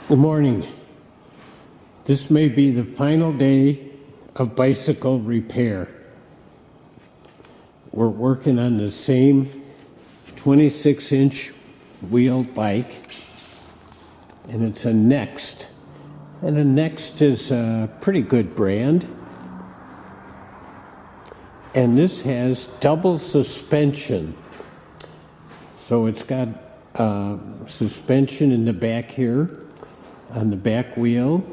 Good morning. This may be the final day of bicycle repair. We're working on the same 26-inch wheel bike, and it's a Next. And a Next is a pretty good brand. And this has double suspension. So it's got suspension in the back here, on the back wheel,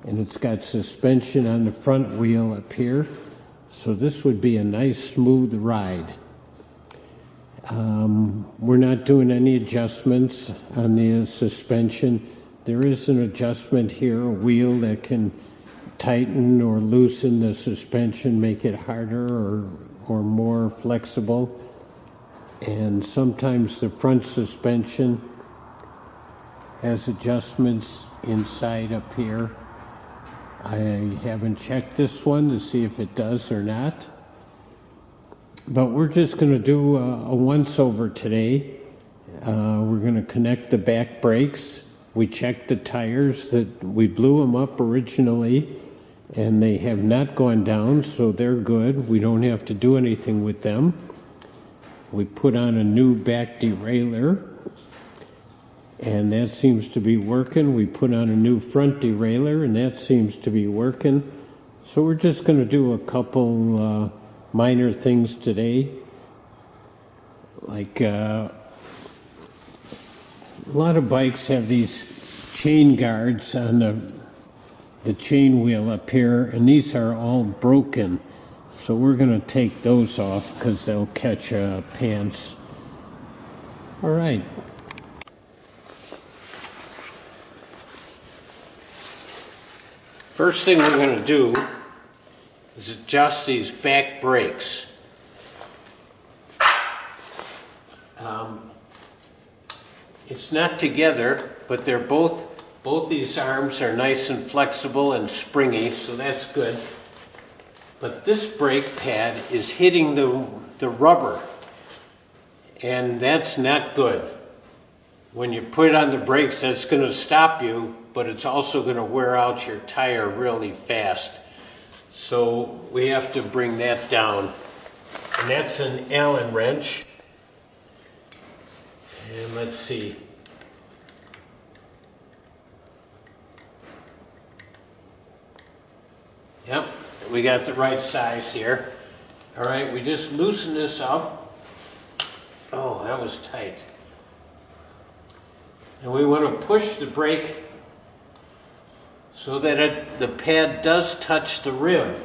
and it's got suspension on the front wheel up here. So this would be a nice smooth ride. We're not doing any adjustments on the suspension. There is an adjustment here, a wheel that can tighten or loosen the suspension, make it harder or more flexible. And sometimes the front suspension has adjustments inside up here. I haven't checked this one to see if it does or not. But we're just going to do a once-over today. We're going to connect the back brakes. We checked the tires that we blew them up originally, and they have not gone down, so they're good. We don't have to do anything with them. We put on a new back derailleur, and that seems to be working. We put on a new front derailleur, and that seems to be working. So we're just going to do a couple minor things today. Like a lot of bikes have these chain guards on the chain wheel up here, and these are all broken. So we're going to take those off because they'll catch pants. All right. First thing we're going to do is adjust these back brakes. It's not together, but they're both these arms are nice and flexible and springy, so that's good. But this brake pad is hitting the rubber, and that's not good. When you put it on the brakes, that's going to stop you, but it's also going to wear out your tire really fast. So we have to bring that down. And that's an Allen wrench. And let's see. Yep, we got the right size here. All right, we just loosen this up. Oh, that was tight. And we want to push the brake so that the pad does touch the rim.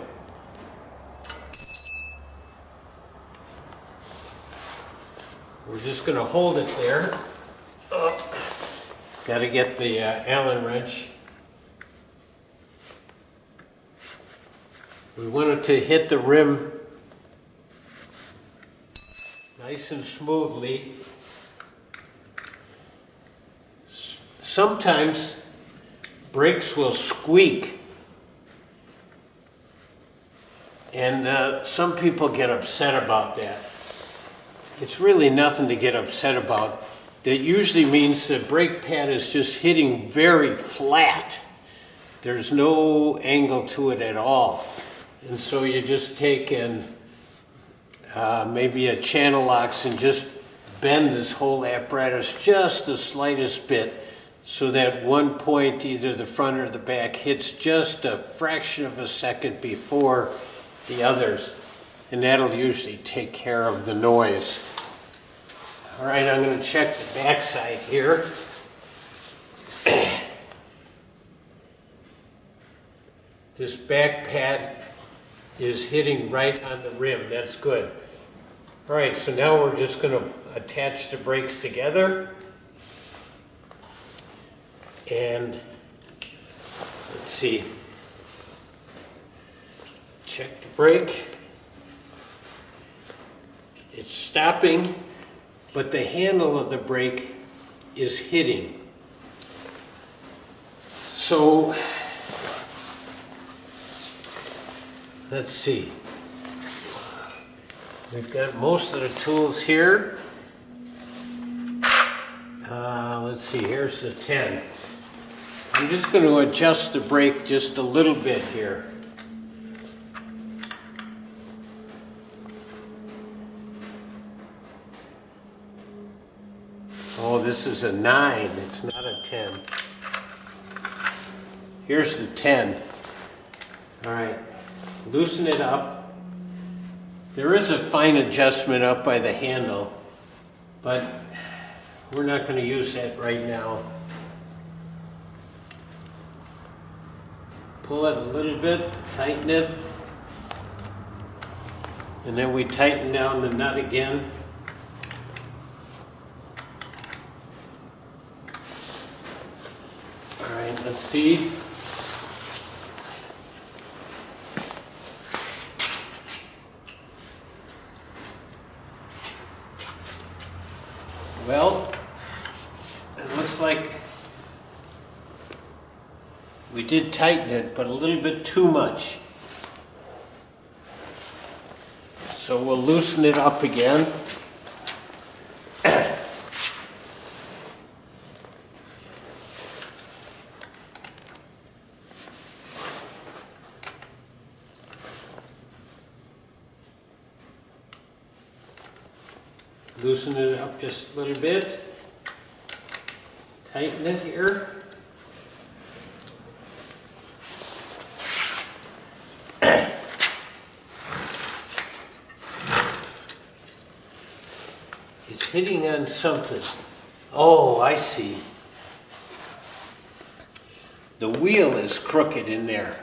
We're just going to hold it there. Got to get the Allen wrench. We want it to hit the rim nice and smoothly. Sometimes brakes will squeak, and some people get upset about that. It's really nothing to get upset about. That usually means the brake pad is just hitting very flat. There's no angle to it at all. And so you just take and maybe a channel locks and just bend this whole apparatus just the slightest bit, so that one point, either the front or the back, hits just a fraction of a second before the others. And that'll usually take care of the noise. All right, I'm going to check the back side here. This back pad is hitting right on the rim. That's good. All right, so now we're just going to attach the brakes together. And let's see, check the brake. It's stopping, but the handle of the brake is hitting. So let's see. We've got most of the tools here. Let's see, here's the 10. I'm just going to adjust the brake just a little bit here. Oh, this is a 9, it's not a 10. Here's the 10. All right, loosen it up. There is a fine adjustment up by the handle, but we're not going to use that right now. Pull it a little bit, tighten it, and then we tighten down the nut again. All right, let's see. Well, it looks like we did tighten it, but a little bit too much. So we'll loosen it up again. Loosen it up just a little bit. Tighten it here. It's hitting on something. Oh, I see. The wheel is crooked in there.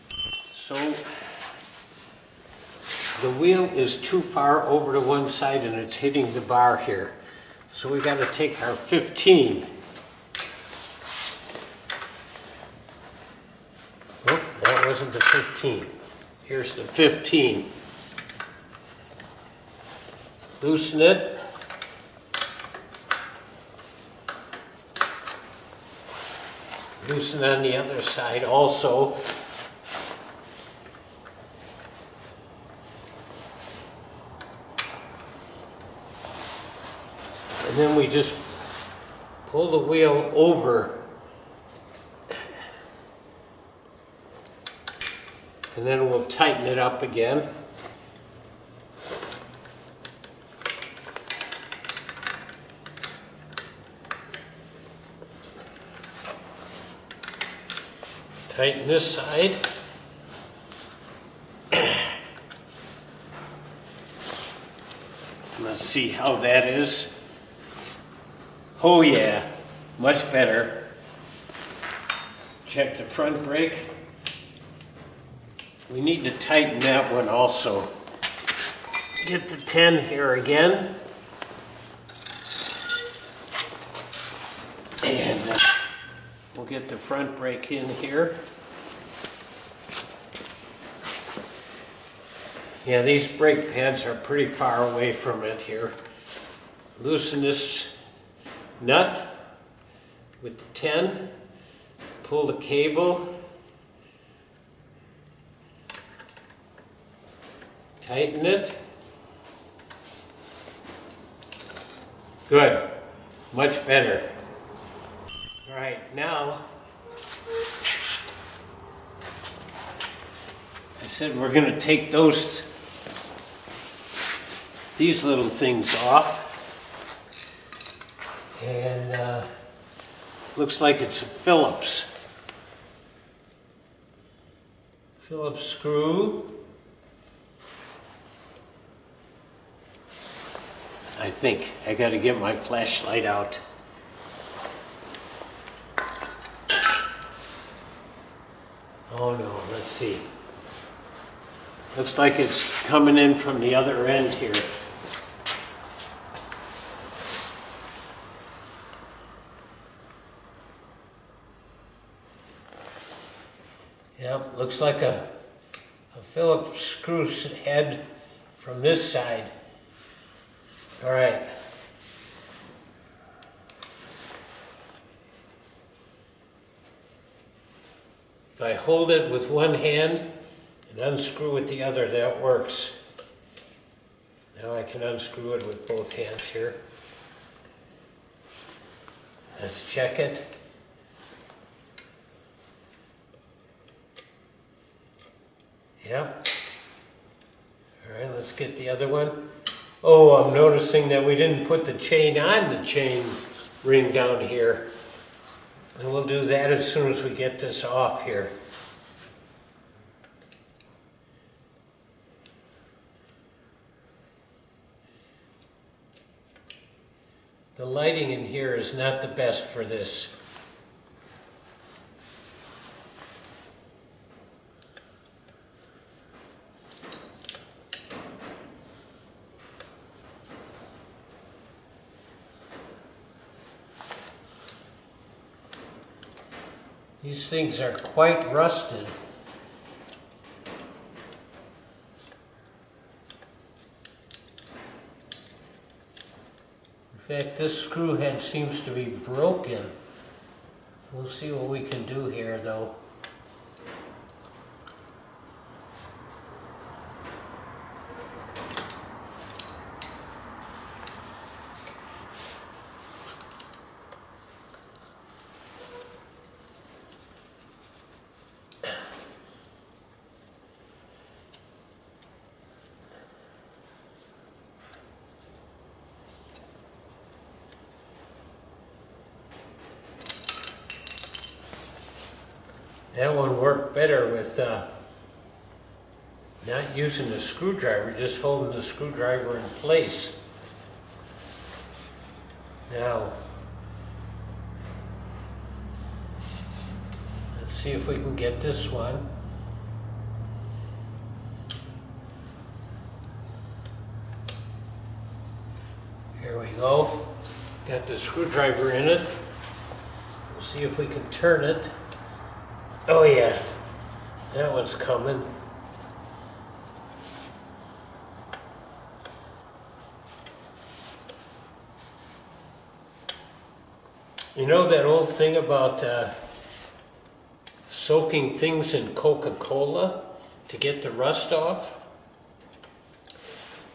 So the wheel is too far over to one side and it's hitting the bar here. So we got to take our 15. Oh, that wasn't the 15. Here's the 15. Loosen it. Loosen on the other side also. And then we just pull the wheel over. And then we'll tighten it up again. Tighten this side. Let's see how that is. Oh yeah, much better. Check the front brake. We need to tighten that one also. Get the 10 here again. And we'll get the front brake in here. Yeah, these brake pads are pretty far away from it here. Loosen this nut with the 10. Pull the cable. Tighten it. Good. Much better. All right, now I said we're going to take these little things off. And looks like it's a Phillips screw. I think I got to get my flashlight out. Oh no, let's see. Looks like it's coming in from the other end here. Yep, looks like a Phillips screw head from this side. All right. If I hold it with one hand and unscrew with the other, that works. Now I can unscrew it with both hands here. Let's check it. Yep. All right, let's get the other one. Oh, I'm noticing that we didn't put the chain on the chain ring down here. And we'll do that as soon as we get this off here. The lighting in here is not the best for this. These things are quite rusted. In fact, this screw head seems to be broken. We'll see what we can do here, though. That one worked better with not using the screwdriver, just holding the screwdriver in place. Now, let's see if we can get this one. Here we go. Got the screwdriver in it. We'll see if we can turn it. Oh yeah, that one's coming. You know that old thing about soaking things in Coca-Cola to get the rust off?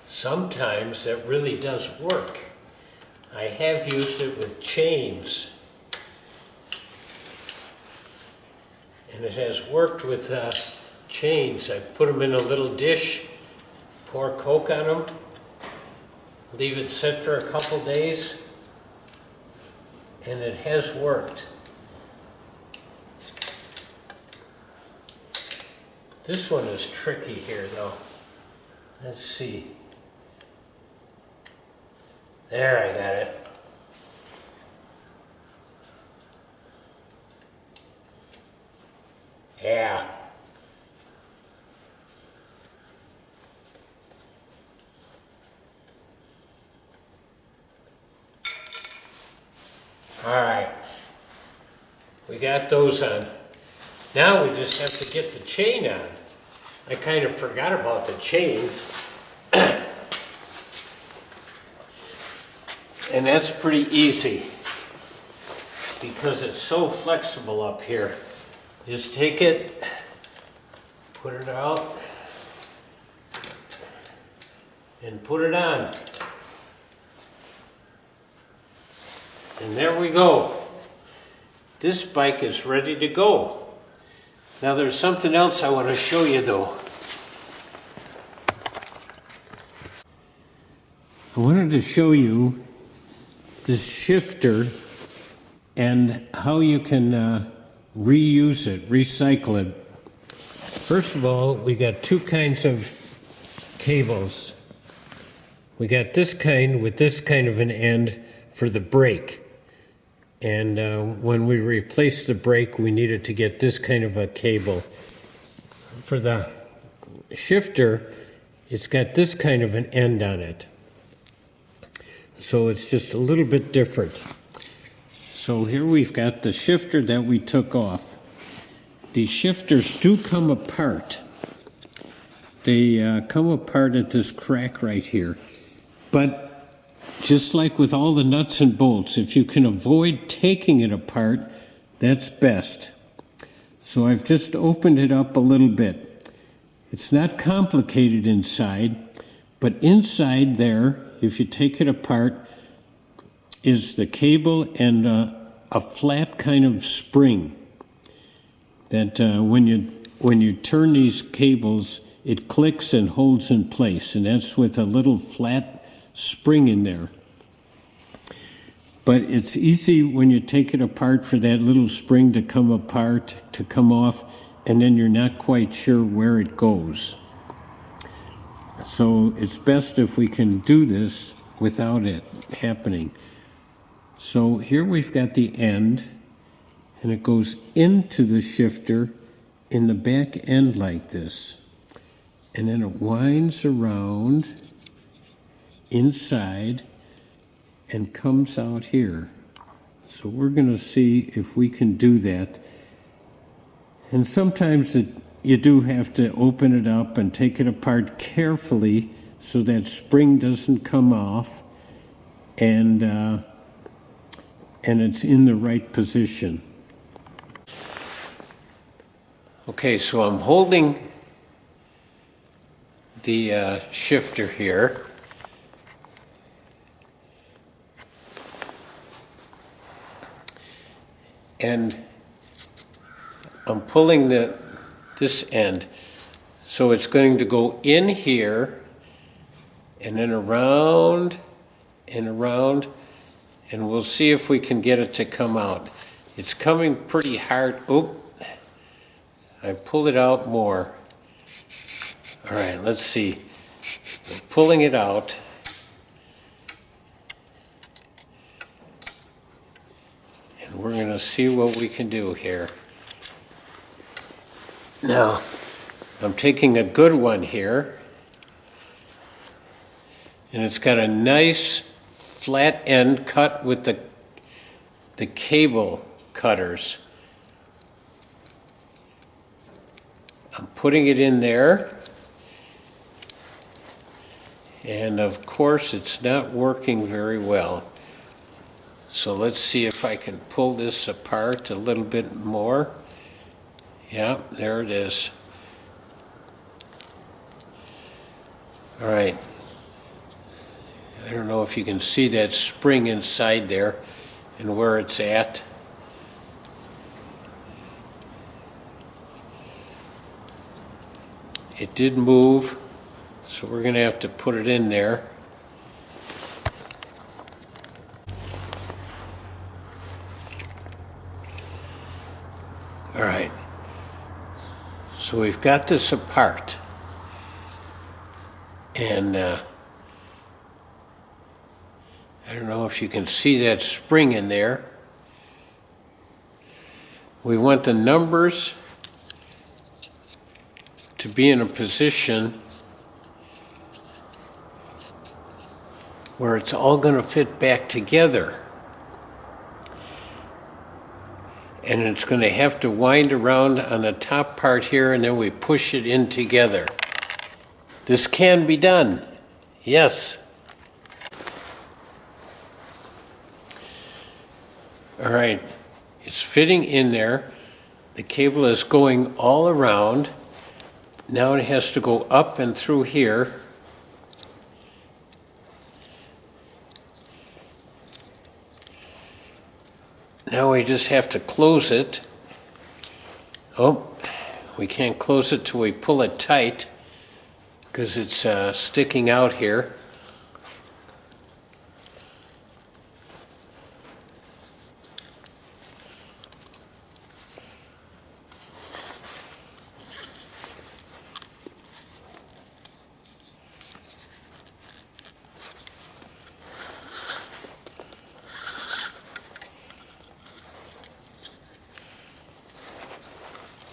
Sometimes that really does work. I have used it with chains. And it has worked with chains. I put them in a little dish, pour Coke on them, leave it set for a couple days, and it has worked. This one is tricky here, though. Let's see. There, I got it. Yeah. All right. We got those on. Now we just have to get the chain on. I kind of forgot about the chain. And that's pretty easy because it's so flexible up here. Just take it, put it out, and put it on. And there we go. This bike is ready to go. Now there's something else I want to show you though. I wanted to show you this shifter and how you can reuse it, recycle it. First of all, we got two kinds of cables. We got this kind with this kind of an end for the brake. And when we replaced the brake, we needed to get this kind of a cable. For the shifter, it's got this kind of an end on it. So it's just a little bit different. So here we've got the shifter that we took off. These shifters do come apart. They come apart at this crack right here. But just like with all the nuts and bolts, if you can avoid taking it apart, that's best. So I've just opened it up a little bit. It's not complicated inside, but inside there, if you take it apart, is the cable and a flat kind of spring that when when you turn these cables, it clicks and holds in place, and that's with a little flat spring in there. But it's easy when you take it apart for that little spring to come apart, to come off, and then you're not quite sure where it goes. So it's best if we can do this without it happening. So here we've got the end, and it goes into the shifter in the back end like this. And then it winds around inside and comes out here. So we're going to see if we can do that. And sometimes you do have to open it up and take it apart carefully so that spring doesn't come off and it's in the right position. Okay, so I'm holding the shifter here. And I'm pulling this end, so it's going to go in here and then around and around, and we'll see if we can get it to come out. It's coming pretty hard. Oh, I pulled it out more. All right, let's see. I'm pulling it out. And we're going to see what we can do here. Now, I'm taking a good one here, and it's got a nice flat end cut with the cable cutters. I'm putting it in there, and of course it's not working very well. So let's see if I can pull this apart a little bit more. Yeah, there it is. All right. I don't know if you can see that spring inside there and where it's at. It did move, so we're going to have to put it in there. All right. So we've got this apart, and I don't know if you can see that spring in there. We want the numbers to be in a position where it's all going to fit back together. And it's going to have to wind around on the top part here, and then we push it in together. This can be done. Yes. All right. It's fitting in there. The cable is going all around. Now it has to go up and through here. Now we just have to close it. Oh, we can't close it till we pull it tight because it's sticking out here.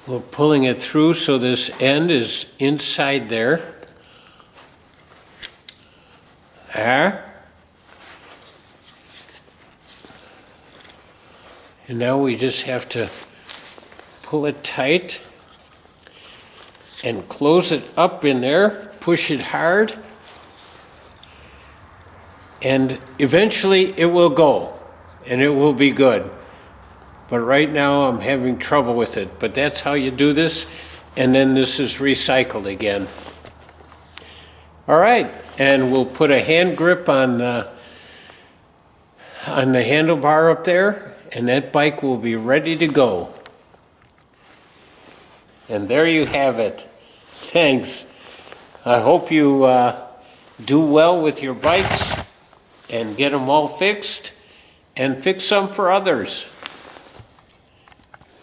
We're pulling it through so this end is inside there. There. And now we just have to pull it tight and close it up in there, push it hard, and eventually it will go and it will be good. But right now I'm having trouble with it. But that's how you do this, and then this is recycled again. All right, and we'll put a hand grip on the handlebar up there, and that bike will be ready to go. And there you have it. Thanks. I hope you do well with your bikes and get them all fixed and fix some for others.